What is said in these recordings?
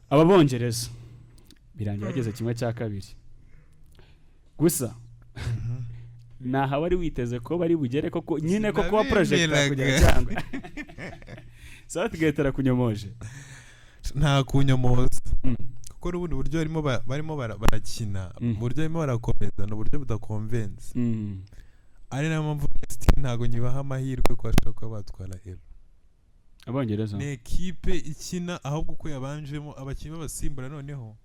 aba bongereza birangira bageze kimwe cya kabiri gusa naha wari witeze ko bari bugere koko nyine ko kuba project kujya cyangwa Southgate arakunyomoje nta kunyomoza kuko n'ubundi buryo barimo barakina buryo barimo barakomeza n'uburyo budakonvense ari nayo mpamvu ntago nyibaha amahirwe ko bashobora kuba batwara Euro. Abongereza ni ekipe ikina ahubwo ko yabanjemo abakinnyi b'abasimbura noneho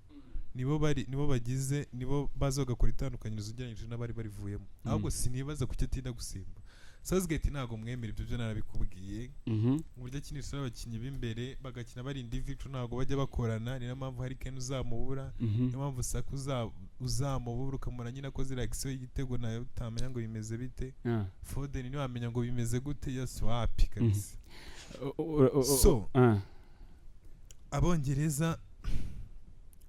nibo bagize nibo bazogakora itandukanyirizo ugereranyije n'abari barivuyemo ahubwo sinibaza kucyo atinda gusimba. Southgate ntago mwemera ibyo byo narabikubwiye uburyo akinisha abakinnyi b'imbere bagakina bari individual ntago bajya bakorana niyo mpamvu hari Kane uzamubura niyo mpamvu Saka uzamubura ukamura nyine akoze reaction y'igitego nayo utamenya ngo bimeze bite Foden niyo wamenya ngo bimeze gute yose wapi kabisa. So abongereza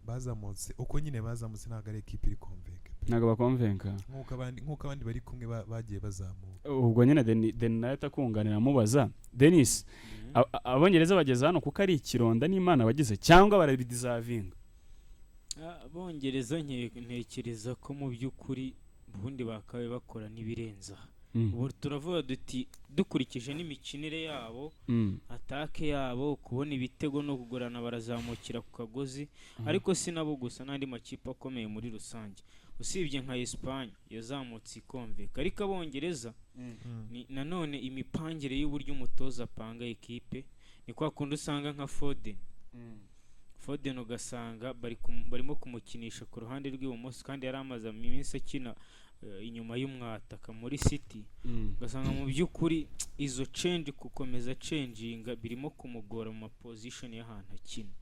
bazamutse uko nyine bazamutse ntago ari equipe iri konvenka ntago bakonvenka nkuko abandi bari kumwe bagiye bazamuka. Ubwo nyine den nahita kunganira mubaza Dennis abongereza bageze hano kuko ari ikironda n'Imana bagize cyangwa barabideservinga. Abongereza ntekereza ko mu by'ukuri ubundi bakawe bakora n'ibirenza ubu turavuga duti dukurikije n'imikinire yabo atake yabo kubona ibitego no kugorana barazamukira ku kagozi ariko sinabo gusa n'andi makipe akomeye muri rusange usibye nka Espagne yazamutse ikonveka ariko abongereza nanone imipangire y'uburyo umutoza apanga ekipe ni kwa kundi usanga nka Foden ugasanga barimo kumukinisha ku ruhande rw'ibumoso kandi yari amaze iminsi akina inyuma y'umwataka muri City ugasanga mu by'ukuri izo change gukomeza changinga birimo kumugora mu position y'ahantu akina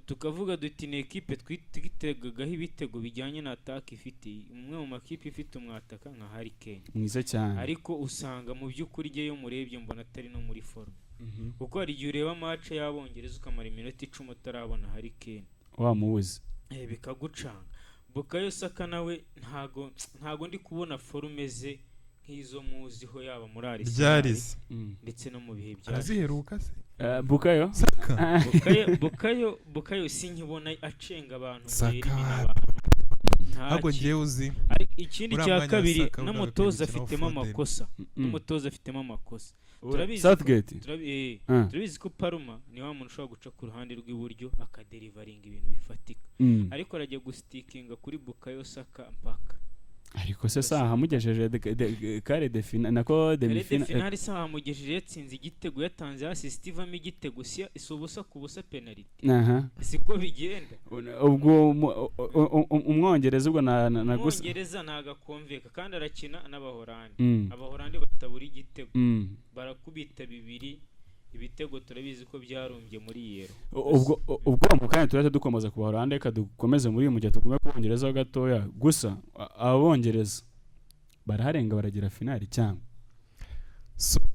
tukavuga duti ne equipe twitegagaho ibitego bijyanye na attack ifite umwe mu makipe ifite umwataka nka Harry Kane mwiza cyane ariko usanga mu by'ukuri giye yo murebye mbona atari no muri form kuko hari igihe ureba match y'abongereza ukamara iminota 10 utarabona Harry Kane wamubuze bikagucanga. Bukayo Saka nawe ntago ndi kubona forume ze nk'izo muziho yaba muri Arsenal ndetse no mu bihe bya araziheruka se Bukayo Saka Bukayo sinkibona acenga abantu ntabwo ngiye uzi ikindi cya kabiri n'umutoza afitemo amakosa turabizi ko Parma ni wa muntu ushobora guca ku ruhande rw'iburyo akaderivaringa ibintu bifatika ariko arajya gustikinga kuri Bukayo Saka mpaka ariko se saha mugejeje kare de finale saha mugejeje yatsinze igitego yatanze assist ivamo igitego isubusa ku busa penalty siko bigenda ubwo umwongereza ubwo na gusa umwongereza nagakonveka kandi arakina n'abahorandi batabura igitego barakubita bibiri ibitego turabizi ko byarumbye muri Euro ubwo mu kanya turaje dukomeza ku Bahorande ka dukomeze muri uyu mujya tugume ku Bongereza gatoya gusa abongereza baraharenga baragira finali cyangwa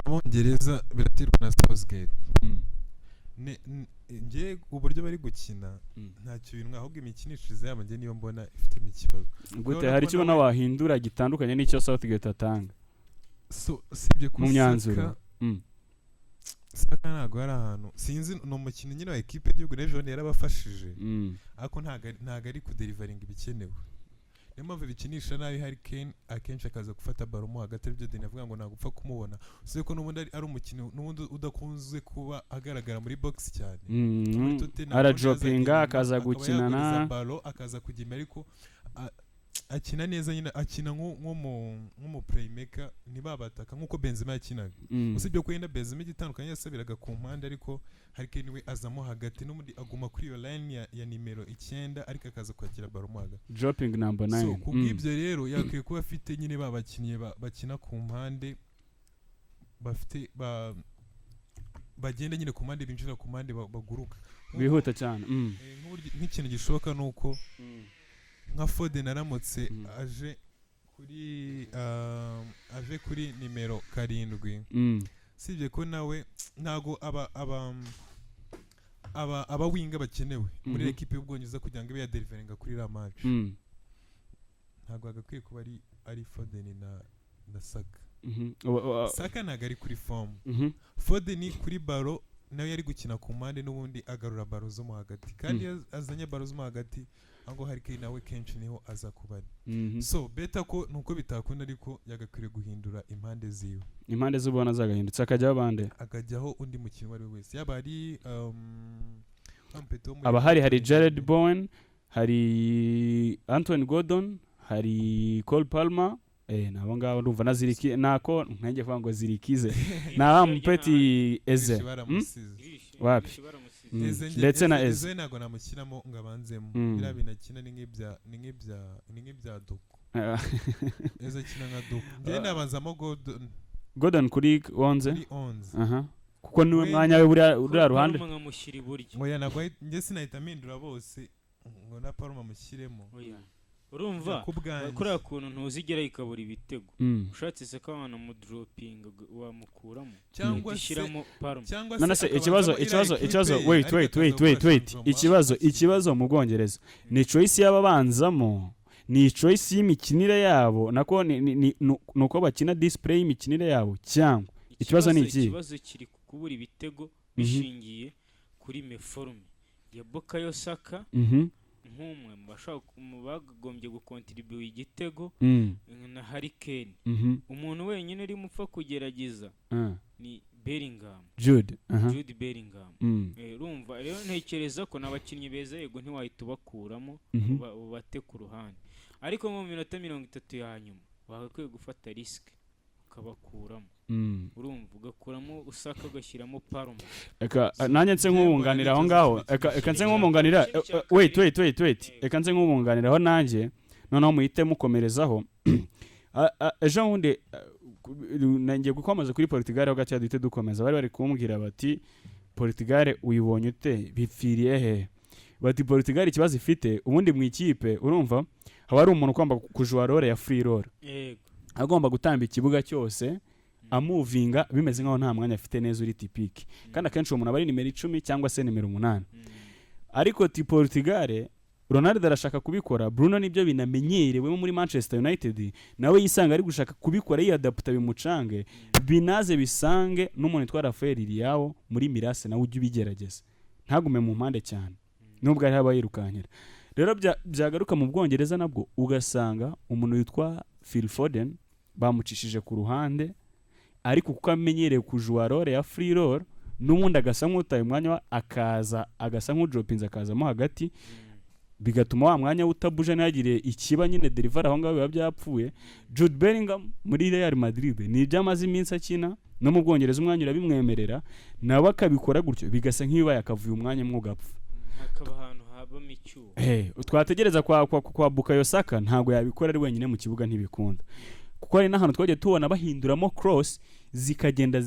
abongereza biratirwa na Southgate ngiye uburyo bari gukina ntacyo bintu ahubwo imikinishirize yabo ngiye niyo mbona ifite ikibazo gute hari cyo wahindura gitandukanye n'icyo Southgate atanga sibye mu myanzuro Saka ntago ari ahantu sinzi no mukino nyine wa equipe y'igihugu n'ejo yarabafashije ariko ntago ari kuderivaringa ibikenewe niyo mpamvu bikinisha nabi Harry Kane akenshi akaza gufata baro mo hagati y'ibyo Deni avuga ngo nagupfa kumubona uzi ko n'ubundi ari umukino n'ubundi udakunze kuba agaragara muri box cyane ara droppinga akaza gukinana baro akaza kujya ariko akina neza nyine akina nk'umu playmaker ntibabataka nk'uko Benzema yakinaga usibye ko yenda Benzema igitandukanye yasabiraga ku mpande ariko Harry Kane we azamo hagati n'umundi aguma kuri iyo line ya nimero 9 ariko akaza kwakira baro mo hagati dropping number 9 so kubw'ibyo rero yakwiye kuba afite nyine babakinnye bakina ku mpande bafite bagenda nyine ku mpande binjira ku mpande baguruka bihuta cyane nk'ikintu gishoboka nuko nka Foden aramutse aje kuri nimero 7 sibye ko nawe ntago aba winga bakenewe muri equipe y'Ubwongereza kugira ngo ibe ya deliveringa kuri la match ntago agakwiye kuba ari Foden na Saka Saka ntago ari kuri form Foden kuri baro nawe yari gukina ku mpande n'ubundi agarura baro zo mu hagati kandi azanye baro zo mu hagati aho Harry Kane nawe kenshi niho aza kuba so beta ko nuko bitakunda ariko yagakwiriye guhindura impande ziwe impande z'ubona zagahindutse akajyaho bande akajyaho undi mukinnyi wari wese yaba ari hari Jared Bowen hari Anthony Gordon hari Cole Palmer nabo ngabo ndumva naziriki nako nkanjye kuvuga ngo zirikize na Mpeti Eze wapi ndetse na Eze ntago namushyiramo ngo abanzemo biriya binakina ni nk'ibya Doko Eze akina nka Doko njyewe nabanzamo Gordon kuri 11 kuko niwe mwanya we uriya ruhande oya ntabwo njye sinahita mpindura bose ngo na Palma mushyiremo urumva kuriya kuntu ntuzigera ikabura ibitego ushatse se ko abantu mu dropping wamukuramo cyangwa shyiramo Palma none se ikibazo wait ikibazo mu Bwongereza ni choice y'ababanzamo ni choice y'imikinire yabo nako nuko bakina display y'imikinire yabo cyangwa ikibazo ni iki ikibazo kiri kubura ibitego bishingiye kuri meforme ya Bukayo Saka nk'umwe mu bagombye gukontribuye igitego na Harry Kane umuntu wenyine uri mupfa kugerageza ni Bellingham Jude Bellingham urumva rero ntekereza ko n'abakinnyi beza yego ntiwahita ubakuramo ubate ku ruhande ariko mu minota 30 ya nyuma bagakwiye gufata risk ukabakuramo urumva ugakuramo Usaka ugashyiramo Palma eka nanjye nse nk'ubunganira aho ngaho eka nse nk'ubunganira wait eka nse nk'ubunganira aho nanjye noneho muhite mukomerezaho ejo bundi nangiye gukomeza kuri Portugal aho gace duhite dukomeza bari kumbwira bati Portugal uyibonye ute bipfiriye he bati Portugal ikibazo ifite ubundi mu ikipe urumva haba ari umuntu ugomba kujua role ya free role agomba gutamba ikibuga cyose amuvinga bimeze nkaho nta mwanya afite neza uri tipiki kandi akenshi uwo muntu aba ari nimero 10 cyangwa se nimero 8 ariko Portugal Ronaldo arashaka kubikora Bruno nibyo binamenyerewe muri Manchester United nawe yisanga ari gushaka kubikora yadapta bimucange binaze bisange n'umuntu witwa Rafael Leao muri Mirase nawe ujye ubigerageza ntagume mu mpande cyane nubwo ari haba yirukankira rero byagaruka mu Bwongereza nabwo ugasanga umuntu witwa Phil Foden bamucishije ku ruhande ariko kuko amenyereye kujua role ya free role n'umundi agasa nk'utaye umwanya akaza agasa nk'udropinze akazamo hagati bigatuma wa mwanya utabuje ntagire ikiba nyine deliver aho ngaho biba byapfuye Jude Bellingham muri Real Madrid ni ibyamaze iminsi akina no mu Bwongereza umwanya urabimwemerera nawe akabikora gutyo bigasa nk'ibiba yakavuye umwanya mwugapfa hakaba ahantu habamo icyuho twategereza kwa Bukayo Saka ntago yabikora ari wenyine mu kibuga ntibikunda kuko ari n'ahantu twagiye tubona bahinduramo cross zikagenda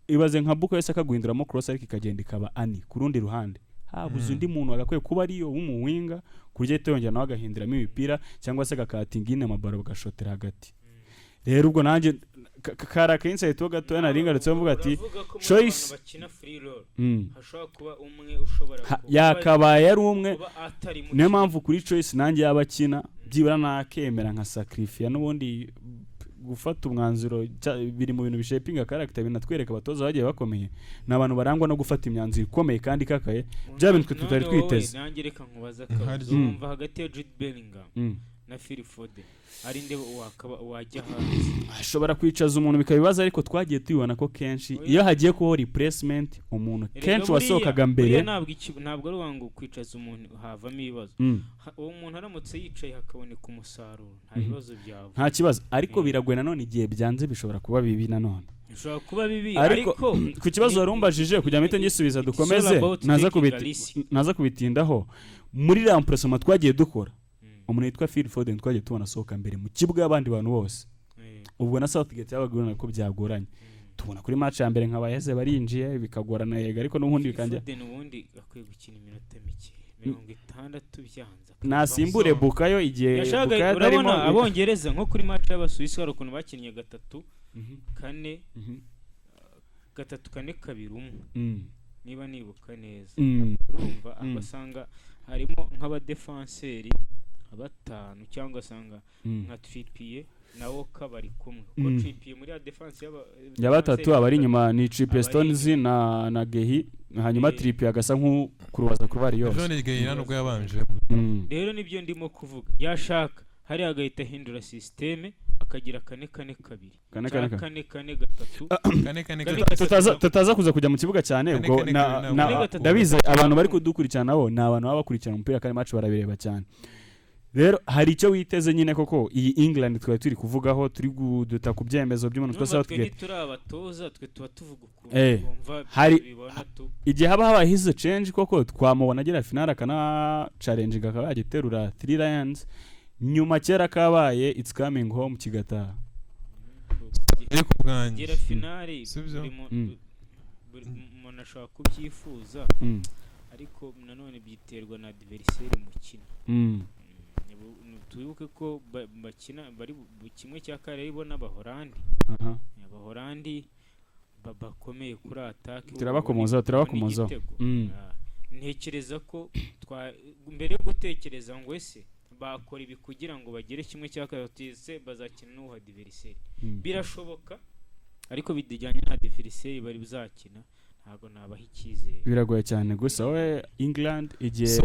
ibaze nka Bukayo Saka guhinduramo cross ariko ikagenda ikaba ani ku rundi ruhande habuze undi muntu agakwiye kuba ariyo w'umuwinga kurya yongera nawe agahinduramo imipira cyangwa se agakatinga ine amabaro bagashotera hagati rero ubwo nanjye karaka insight to gato naringarutse mvuga ati choice bakina free roll hashobora kuba umwe ushobora yakabaye ari umwe niyo mpamvu kuri choice nanjye yabakina byibura nakemera nka sacrifice n'ubundi gufata umwanzuro biri mu bintu bishapinga character binatwereka abatoza bagiye bakomeye n'abantu barangwa no gufata imyanzuro ikomeye kandi kakaye bya bintu tutari twiteze nanjye reka nkubaza kumva hagati ya Jude Bellingham na Phil Foden ari nde wajya hanze ashobora kwicaza umuntu bikabibaza ariko twagiye tubibona ko kenshi iyo hagiye kuho replacement umuntu kenshi wasokaga mbere ntabwo ari wangu kwicaza umuntu havamo ibibazo uwo muntu aramutse yicaye hakaboneka umusaruro nta bibazo byawe nta kibazo ariko biragwena none igihe byanze bishobora kuba bibi nanone bishobora kuba bibi ariko ku kibazo warumbajije kujya mpite ngisubiza dukomeze naza kubitindaho muri remplacement twagiye dukora umuntu yitwa Phil Foden twagiye tubona soka mbere mu kibuga y'abandi bantu bose ubwo na Southgate yabagurana ko byagoranye tubona kuri match ya mbere nk'abayeze barinjiye bikagorana yega ariko n'ubundi bikanje Foden ubundi akwiye gukina iminota mike 60 byanza nasimbure Bukayo igihe Bukayo arimo abongereza nko kuri match y'abasuwisi hari ukuntu bakinnye 3 4 3 4 2 1 niba nibuka neza urumva abasanga harimo nk'abadefenseri 5 cyangwa sanga nka Trippier na Woka bari kumwe ko Trippier muri ya defense ya batatu abari inyuma ni Trippier, Stones na Gehi, hanyuma Trippier agasa nk'ukurubaza ku bari yose. John Gehi nubwo yabanje. Rero nibyo ndimo kuvuga, yashaka hari agahita hindura systeme akagira 4-4-2 4-4-3 tutaza kuza kujya mu kibuga cyane ubwo ndabizi abantu bari kudukurikirana nabo ni abantu baba bakurikirana umupira kandi match barabireba cyane. Rero hari icyo witeze nyine koko iyi England twari turi kuvugaho turi guduta ku byemezo by'umuntu twese twe turi abatoza twe tuba tuvuga ukuntu hari igihe haba hizo change koko twamubona agira final akana challenge akaba yagiterura 3 Lions nyuma kera kabaye it's coming home kigataha ariko bwanjye gira finale buri umuntu ashobora kubyifuza ariko nanone byiterwa na adversaire mukina. Tuwibuke ko bakina bari kimwe cya kare bo n'Abahorandi. Abahorandi bakomeye kuri attack turabakomoza ntekereza ko mbere yo gutekereza ngo ese bakora ibi kugira ngo bagere kimwe cya kabiri bazakina n'uwo adversaire birashoboka ariko bidijyanye na adversaire bari bizakina ntago nabaha icyizere biragoye cyane. Gusa we England igihe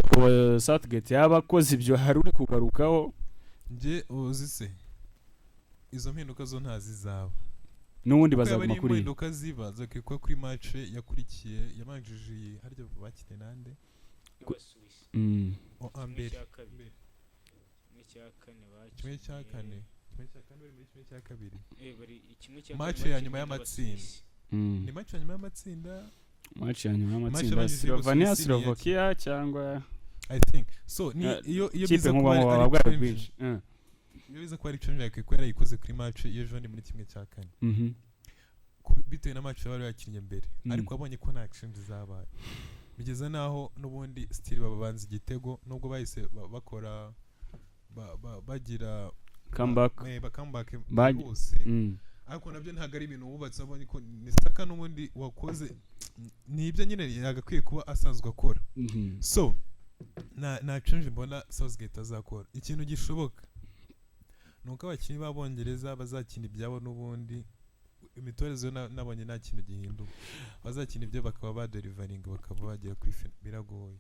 Southgate yabakoze ibyo hari uri kugarukaho nje uzise izo mpinduka zo ntazizaba n'ubundi bazaguma kuri impinduka ziba zakikwa kuri match yakurikiye yamanjije haryo bakine nande ambere kimwe cya kane match ya nyuma y'amatsinda ni match ya nyuma y'amatsinda Slovakia cyangwa I think so ni iyo biza kuba iyo biza kuba ari change yakiko yarayikoze kuri match y'ejo ni muri kimwe cya kane bitewe na match bari yakinnye mbere ariko abonye ko nta action zabaye bigeze naho nubundi still babanza igitego nubwo bahise bakora bagira comeback bose ariko nabyo ntago ari ibintu wubatse abonye ko ni Saka n'ubundi wakoze ni ibyo nyine yagakwiye kuba asanzwe akora. So na change mbona Southgate azakora ikintu gishoboka nuko abakinnyi b'Abongereza bazakina ibyabo n'ubundi imitorezo nabonye nta kintu gihinduka bazakina ibyo bakaba baderivaringa bakaba bagiye kwifina biragoye